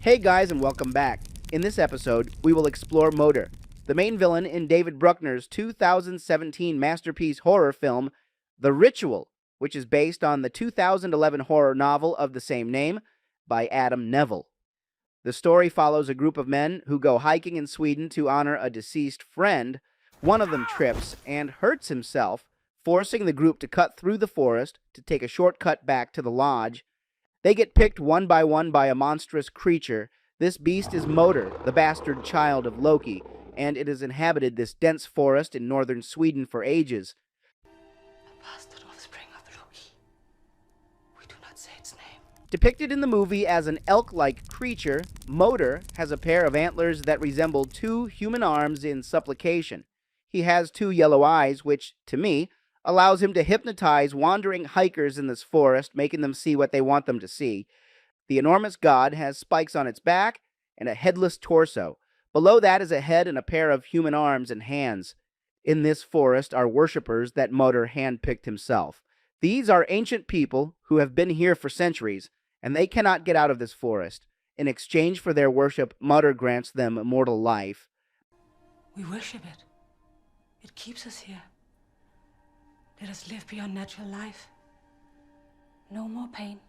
Hey guys, and welcome back. In this episode, we will explore Moder, the main villain in David Bruckner's 2017 masterpiece horror film, The Ritual, which is based on the 2011 horror novel of the same name by Adam Neville. The story follows a group of men who go hiking in Sweden to honor a deceased friend. One of them trips and hurts himself, forcing the group to cut through the forest to take a shortcut back to the lodge. They get picked one by a monstrous creature. This beast is Moder, the bastard child of Loki, and it has inhabited this dense forest in northern Sweden for ages. A bastard offspring of Loki. We do not say its name. Depicted in the movie as an elk-like creature, Moder has a pair of antlers that resemble two human arms in supplication. He has two yellow eyes, which, to me, allows him to hypnotize wandering hikers in this forest, making them see what they want them to see. The enormous god has spikes on its back and a headless torso. Below that is a head and a pair of human arms and hands. In this forest are worshippers that Moder handpicked himself. These are ancient people who have been here for centuries, and they cannot get out of this forest. In exchange for their worship, Moder grants them immortal life. We worship it. It keeps us here. Let us live beyond natural life. No more pain.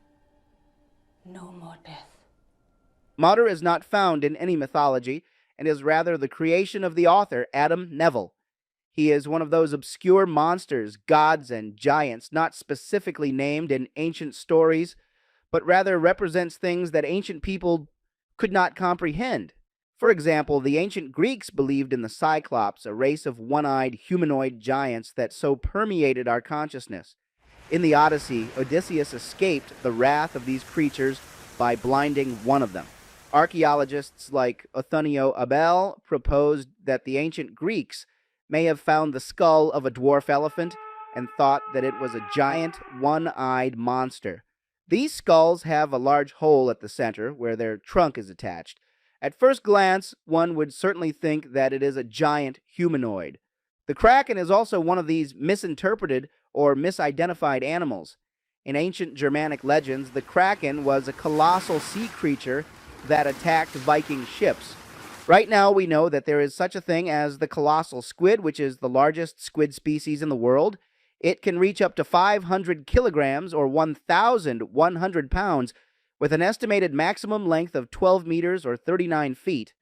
No more death. Moder is not found in any mythology and is rather the creation of the author, Adam Neville. He is one of those obscure monsters, gods, and giants not specifically named in ancient stories, but rather represents things that ancient people could not comprehend. For example, the ancient Greeks believed in the Cyclops, a race of one-eyed humanoid giants that so permeated our consciousness. In the Odyssey, Odysseus escaped the wrath of these creatures by blinding one of them. Archaeologists like Othonio Abel proposed that the ancient Greeks may have found the skull of a dwarf elephant and thought that it was a giant, one-eyed monster. These skulls have a large hole at the center where their trunk is attached. At first glance, one would certainly think that it is a giant humanoid. The kraken is also one of these misinterpreted or misidentified animals. In ancient Germanic legends, the kraken was a colossal sea creature that attacked Viking ships. Right now, we know that there is such a thing as the colossal squid, which is the largest squid species in the world. It can reach up to 500 kilograms or 1,100 pounds, with an estimated maximum length of 12 meters or 39 feet.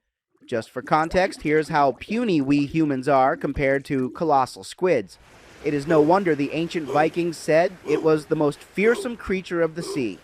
Just for context, here's how puny we humans are compared to colossal squids. It is no wonder the ancient Vikings said it was the most fearsome creature of the sea.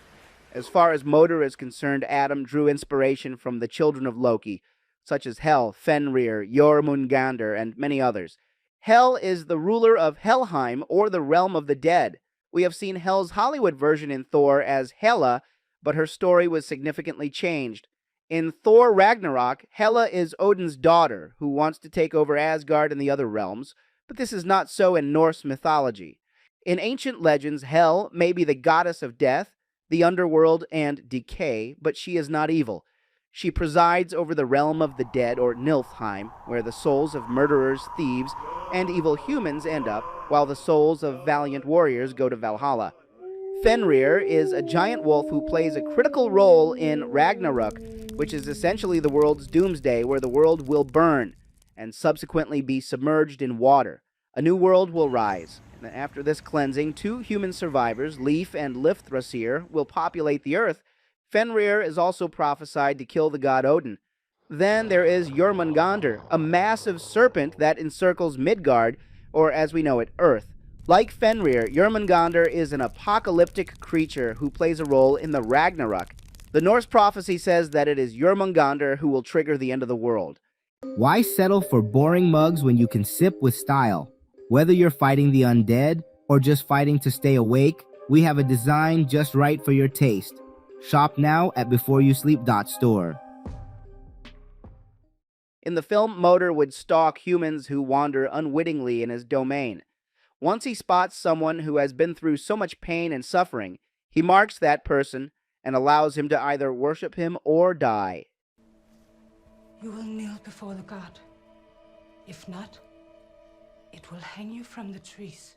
As far as Moder is concerned, Adam drew inspiration from the children of Loki, such as Hel, Fenrir, Jormungandr, and many others. Hel is the ruler of Helheim, or the realm of the dead. We have seen Hel's Hollywood version in Thor as Hela, but her story was significantly changed. In Thor Ragnarok, Hela is Odin's daughter, who wants to take over Asgard and the other realms, but this is not so in Norse mythology. In ancient legends, Hel may be the goddess of death, the underworld, and decay, but she is not evil. She presides over the realm of the dead, or Niflheim, where the souls of murderers, thieves, and evil humans end up, while the souls of valiant warriors go to Valhalla. Fenrir is a giant wolf who plays a critical role in Ragnarok, which is essentially the world's doomsday, where the world will burn and subsequently be submerged in water. A new world will rise, and after this cleansing, two human survivors, Leif and Lifthrasir, will populate the earth. Fenrir is also prophesied to kill the god Odin. Then there is Jormungandr, a massive serpent that encircles Midgard, or as we know it, Earth. Like Fenrir, Jormungandr is an apocalyptic creature who plays a role in the Ragnarok. The Norse prophecy says that it is Jormungandr who will trigger the end of the world. Why settle for boring mugs when you can sip with style? Whether you're fighting the undead or just fighting to stay awake, we have a design just right for your taste. Shop now at beforeyousleep.store. In the film, Moder would stalk humans who wander unwittingly in his domain. Once he spots someone who has been through so much pain and suffering, he marks that person and allows him to either worship him or die. You will kneel before the god. If not, it will hang you from the trees.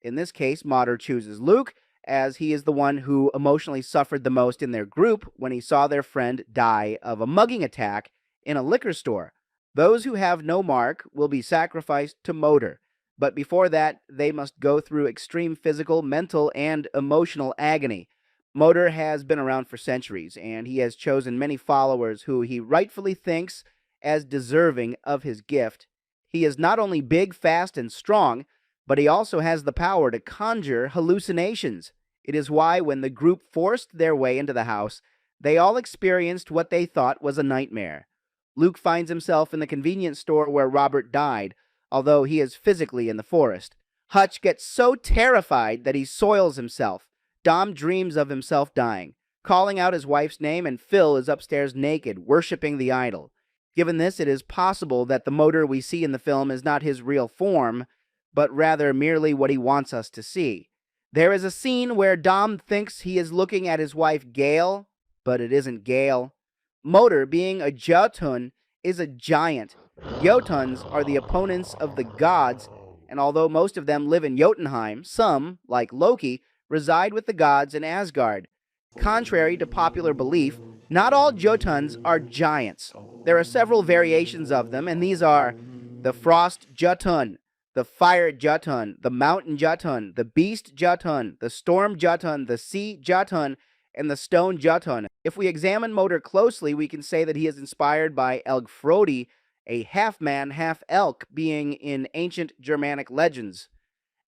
In this case, Moder chooses Luke, as he is the one who emotionally suffered the most in their group when he saw their friend die of a mugging attack in a liquor store. Those who have no mark will be sacrificed to Moder, but before that, they must go through extreme physical, mental, and emotional agony. Moder has been around for centuries, and he has chosen many followers who he rightfully thinks as deserving of his gift. He is not only big, fast, and strong, but he also has the power to conjure hallucinations. It is why, when the group forced their way into the house, they all experienced what they thought was a nightmare. Luke finds himself in the convenience store where Robert died, although he is physically in the forest. Hutch gets so terrified that he soils himself. Dom dreams of himself dying, calling out his wife's name, and Phil is upstairs naked, worshipping the idol. Given this, it is possible that the Moder we see in the film is not his real form, but rather merely what he wants us to see. There is a scene where Dom thinks he is looking at his wife Gail, but it isn't Gail. Moder, being a Jotun, is a giant. Jotuns are the opponents of the gods, and although most of them live in Jotunheim, some, like Loki, reside with the gods in Asgard. Contrary to popular belief, not all Jotuns are giants. There are several variations of them, and these are the Frost Jotun, the Fire Jotun, the Mountain Jotun, the Beast Jotun, the Storm Jotun, the Sea Jotun, and the Stone Jotun. If we examine Moder closely, we can say that he is inspired by Elgfrodi, a half-man, half-elk being in ancient Germanic legends.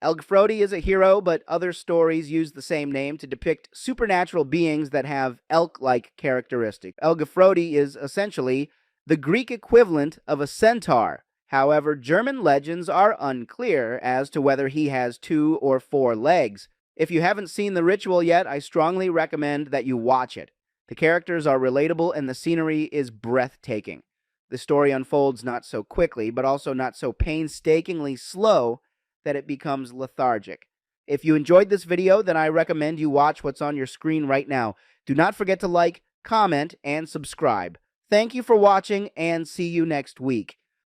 Elgfrodi is a hero, but other stories use the same name to depict supernatural beings that have elk-like characteristics. Elgfrodi is essentially the Greek equivalent of a centaur. However, German legends are unclear as to whether he has 2 or 4 legs. If you haven't seen The Ritual yet, I strongly recommend that you watch it. The characters are relatable and the scenery is breathtaking. The story unfolds not so quickly, but also not so painstakingly slow that it becomes lethargic. If you enjoyed this video, then I recommend you watch what's on your screen right now. Do not forget to like, comment, and subscribe. Thank you for watching, and see you next week.